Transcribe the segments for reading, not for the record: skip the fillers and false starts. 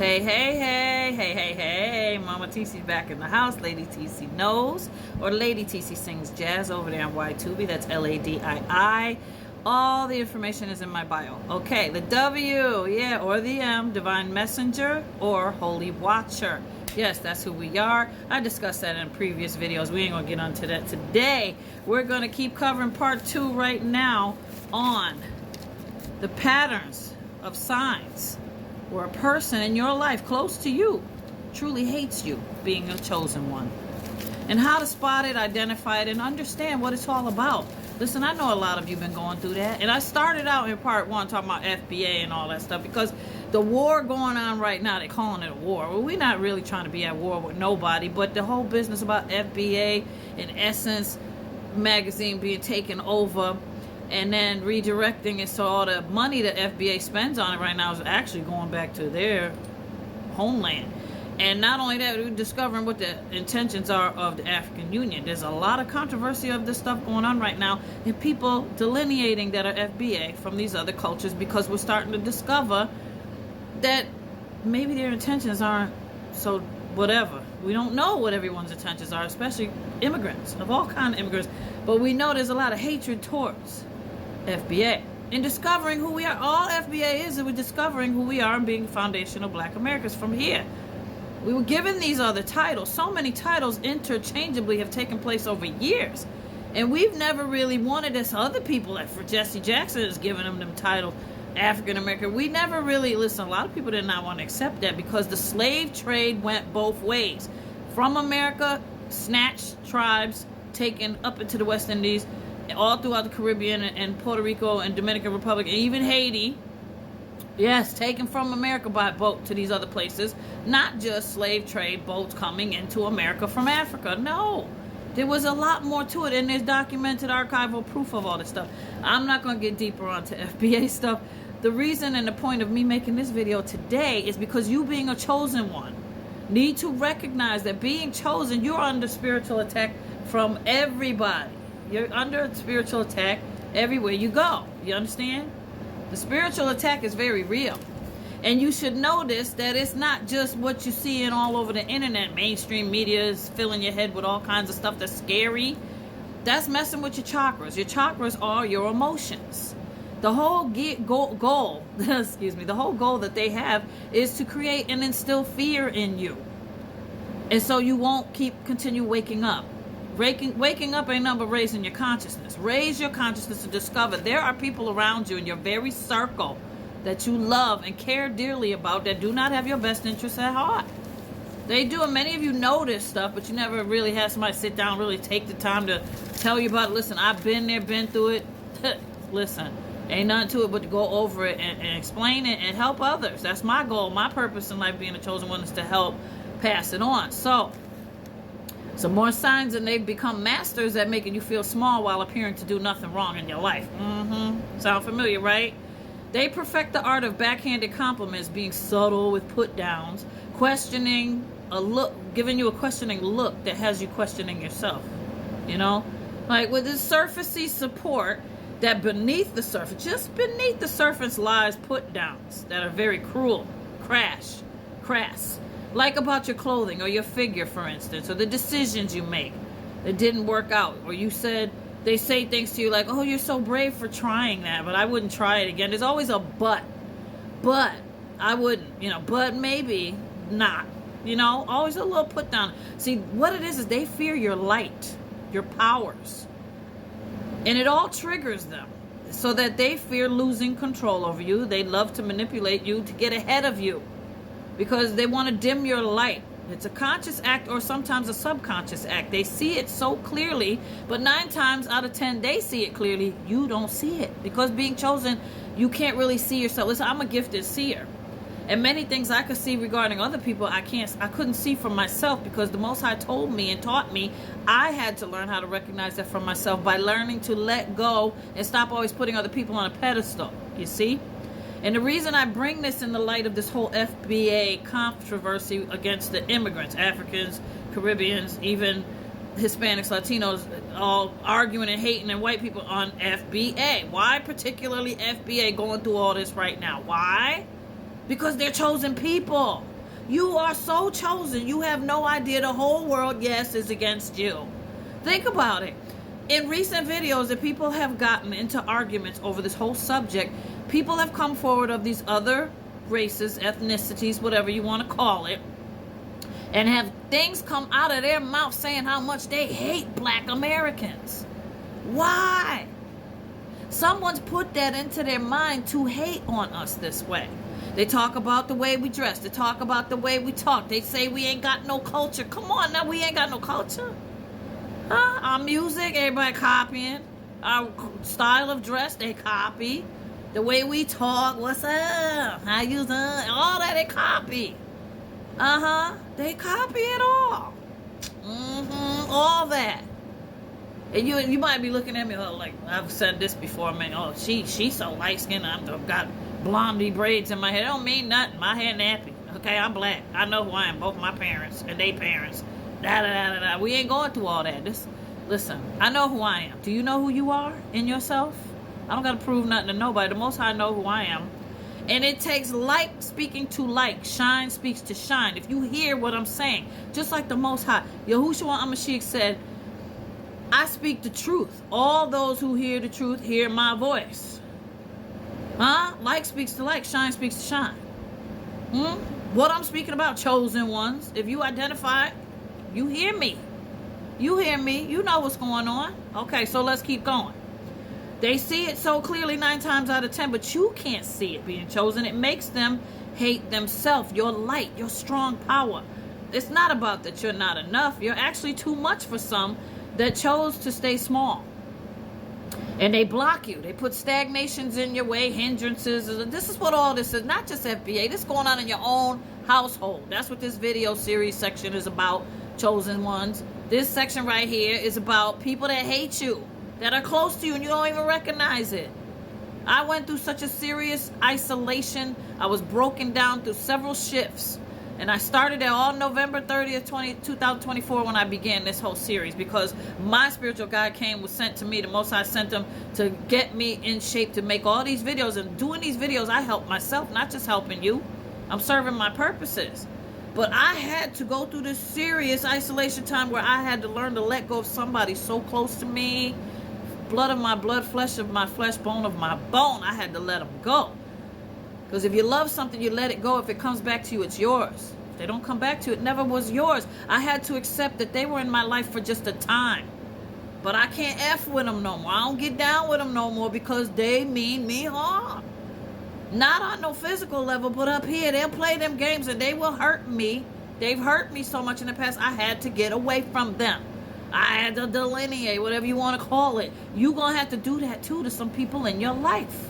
Hey, hey, hey, hey, hey, hey. Mama TC's back in the house. Lady TC knows. Or Lady TC sings jazz over there on Y2B. That's LADII. All the information is in my bio. Okay, the W, yeah, or the M, Divine Messenger or Holy Watcher. Yes, that's who we are. I discussed that in previous videos. We ain't gonna get onto that today. We're gonna keep covering part 2 right now on the patterns of signs where a person in your life close to you truly hates you, being a chosen one. And how to spot it, identify it, and understand what it's all about. Listen, I know a lot of you been going through that. And I started out in part 1 talking about FBA and all that stuff because the war going on right now, they're calling it a war. Well, we're not really trying to be at war with nobody, but the whole business about FBA, in essence, magazine being taken over and then redirecting it, so all the money that FBA spends on it right now is actually going back to their homeland. And not only that, we're discovering what the intentions are of the African Union. There's a lot of controversy of this stuff going on right now, and people delineating that are FBA from these other cultures, because we're starting to discover that maybe their intentions aren't so whatever. We don't know what everyone's intentions are, especially immigrants, of all kinds of immigrants. But we know there's a lot of hatred towards FBA. In discovering who we are, all FBA is we're discovering who we are and being foundational Black Americans from here. We were given these other titles. So many titles interchangeably have taken place over years. And we've never really wanted this. Other people, like for Jesse Jackson, is giving them titles, African American. We never really, listen, a lot of people did not want to accept that because the slave trade went both ways. From America, snatched tribes taken up into the West Indies, all throughout the Caribbean and Puerto Rico and Dominican Republic and even Haiti. Yes, taken from America by boat to these other places. Not just slave trade boats coming into America from Africa. No, there was a lot more to it, and there's documented archival proof of all this stuff. I'm not going to get deeper onto FBA stuff. The reason and the point of me making this video today is because you, being a chosen one, need to recognize that being chosen, you're under spiritual attack from everybody. You're under spiritual attack everywhere you go. You understand? The spiritual attack is very real. And you should notice that it's not just what you see in all over the internet. Mainstream media is filling your head with all kinds of stuff that's scary. That's messing with your chakras. Your chakras are your emotions. The whole goal, excuse me, the whole goal that they have is to create and instill fear in you. And so you won't continue waking up. Waking up ain't nothing but raising your consciousness. Raise your consciousness to discover there are people around you in your very circle that you love and care dearly about that do not have your best interests at heart. They do, and many of you know this stuff, but you never really had somebody sit down, really take the time to tell you about it. Listen, I've been there, been through it. Listen, ain't nothing to it but to go over it and explain it and help others. That's my goal. My purpose in life, being a chosen one, is to help pass it on. So, some more signs, and they've become masters at making you feel small while appearing to do nothing wrong in your life. Sound familiar, right? They perfect the art of backhanded compliments, being subtle with put downs, questioning a look, giving you a questioning look that has you questioning yourself. You know, like with this surfacey support, that beneath the surface, just beneath the surface, lies put downs that are very cruel, crass. Like about your clothing or your figure, for instance, or the decisions you make that didn't work out, or they say things to you like, oh, you're so brave for trying that, but I wouldn't try it again. There's always a but I wouldn't, but maybe not, always a little put down. See, what it is they fear your light, your powers, and it all triggers them so that they fear losing control over you. They love to manipulate you to get ahead of you, because they want to dim your light. It's a conscious act or sometimes a subconscious act. They see it so clearly, but 9 times out of 10, they see it clearly. You don't see it, because being chosen, you can't really see yourself. Listen, I'm a gifted seer, and many things I could see regarding other people, I couldn't see from myself, because the Most High told me and taught me I had to learn how to recognize that from myself by learning to let go and stop always putting other people on a pedestal. You see? And the reason I bring this in the light of this whole FBA controversy against the immigrants, Africans, Caribbeans, even Hispanics, Latinos, all arguing and hating and white people on FBA. Why particularly FBA going through all this right now? Why? Because they're chosen people. You are so chosen. You have no idea the whole world, yes, is against you. Think about it. In recent videos that people have gotten into arguments over this whole subject, people have come forward of these other races, ethnicities, whatever you want to call it, and have things come out of their mouth saying how much they hate black Americans. Why? Someone's put that into their mind to hate on us this way. They talk about the way we dress. They talk about the way we talk. They say we ain't got no culture. Come on now, we ain't got no culture. Huh? Our music, everybody copying. Our style of dress, they copy. The way we talk, what's up? How you doing? All that they copy. They copy it all. All that. And you might be looking at me like, I've said this before, man. Oh, she's so light skinned. I've got blondie braids in my hair. It don't mean nothing. My hair nappy. Okay, I'm black. I know who I am. Both my parents and they parents. We ain't going through all that. Listen, I know who I am. Do you know who you are in yourself? I don't got to prove nothing to nobody. The Most High know who I am. And it takes light speaking to light. Shine speaks to shine. If you hear what I'm saying, just like the Most High, Yahushua HaMashiach said, I speak the truth. All those who hear the truth hear my voice. Light speaks to light. Shine speaks to shine. What I'm speaking about, chosen ones. If you identify, you hear me. You hear me. You know what's going on. Okay, so let's keep going. They see it so clearly 9 times out of 10, but you can't see it being chosen. It makes them hate themselves, your light, your strong power. It's not about that you're not enough. You're actually too much for some that chose to stay small. And they block you. They put stagnations in your way, hindrances. This is what all this is. Not just FBA. This is going on in your own household. That's what this video series section is about, chosen ones. This section right here is about people that hate you, that are close to you and you don't even recognize it. I went through such a serious isolation. I was broken down through several shifts. And I started there on November 30th, 2024 when I began this whole series, because my spiritual guide was sent to me. The Most High sent him to get me in shape to make all these videos. And doing these videos, I help myself, not just helping you. I'm serving my purposes. But I had to go through this serious isolation time where I had to learn to let go of somebody so close to me. Blood of my blood, flesh of my flesh, bone of my bone. I had to let them go. Because if you love something, you let it go. If it comes back to you, it's yours. If they don't come back to you, it never was yours. I had to accept that they were in my life for just a time. But I can't F with them no more. I don't get down with them no more because they mean me harm. Not on no physical level, but up here, they'll play them games and they will hurt me. They've hurt me so much in the past, I had to get away from them. I had to delineate, whatever you want to call it. You're going to have to do that too to some people in your life.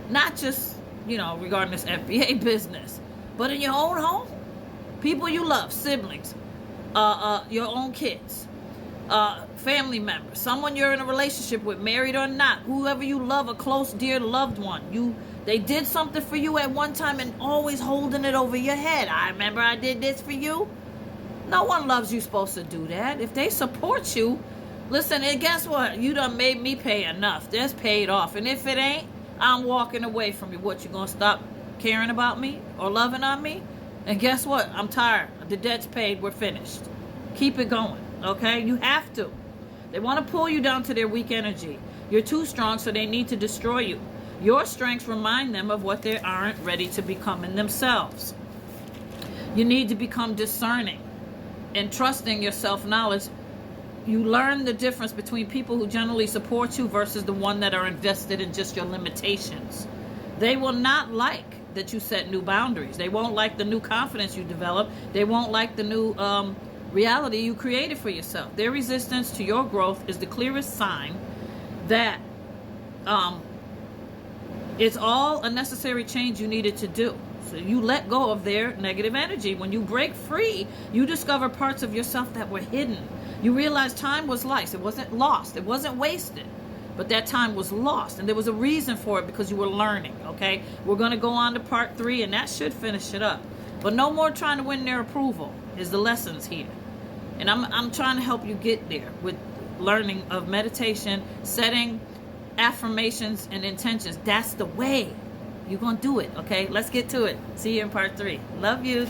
Not just, regarding this FBA business, but in your own home. People you love, siblings, your own kids, family members, someone you're in a relationship with, married or not, whoever you love, a close, dear loved one. They did something for you at one time and always holding it over your head. I remember I did this for you. No one loves you supposed to do that. If they support you, listen, and guess what? You done made me pay enough. That's paid off. And if it ain't, I'm walking away from you. What, you gonna stop caring about me or loving on me? And guess what? I'm tired. The debt's paid. We're finished. Keep it going, okay? You have to. They want to pull you down to their weak energy. You're too strong, so they need to destroy you. Your strengths remind them of what they aren't ready to become in themselves. You need to become discerning and trusting your self-knowledge. You learn the difference between people who generally support you versus the one that are invested in just your limitations. They will not like that you set new boundaries. They won't like the new confidence you develop. They won't like the new reality you created for yourself. Their resistance to your growth is the clearest sign that it's all a necessary change you needed to do. So you let go of their negative energy. When you break free, you discover parts of yourself that were hidden. You realize time was lost. It wasn't lost. It wasn't wasted. But that time was lost. And there was a reason for it because you were learning, okay? We're going to go on to part 3, and that should finish it up. But no more trying to win their approval is the lessons here. And I'm trying to help you get there with learning of meditation, setting affirmations and intentions. That's the way. You're going to do it, okay? Let's get to it. See you in part 3. Love you.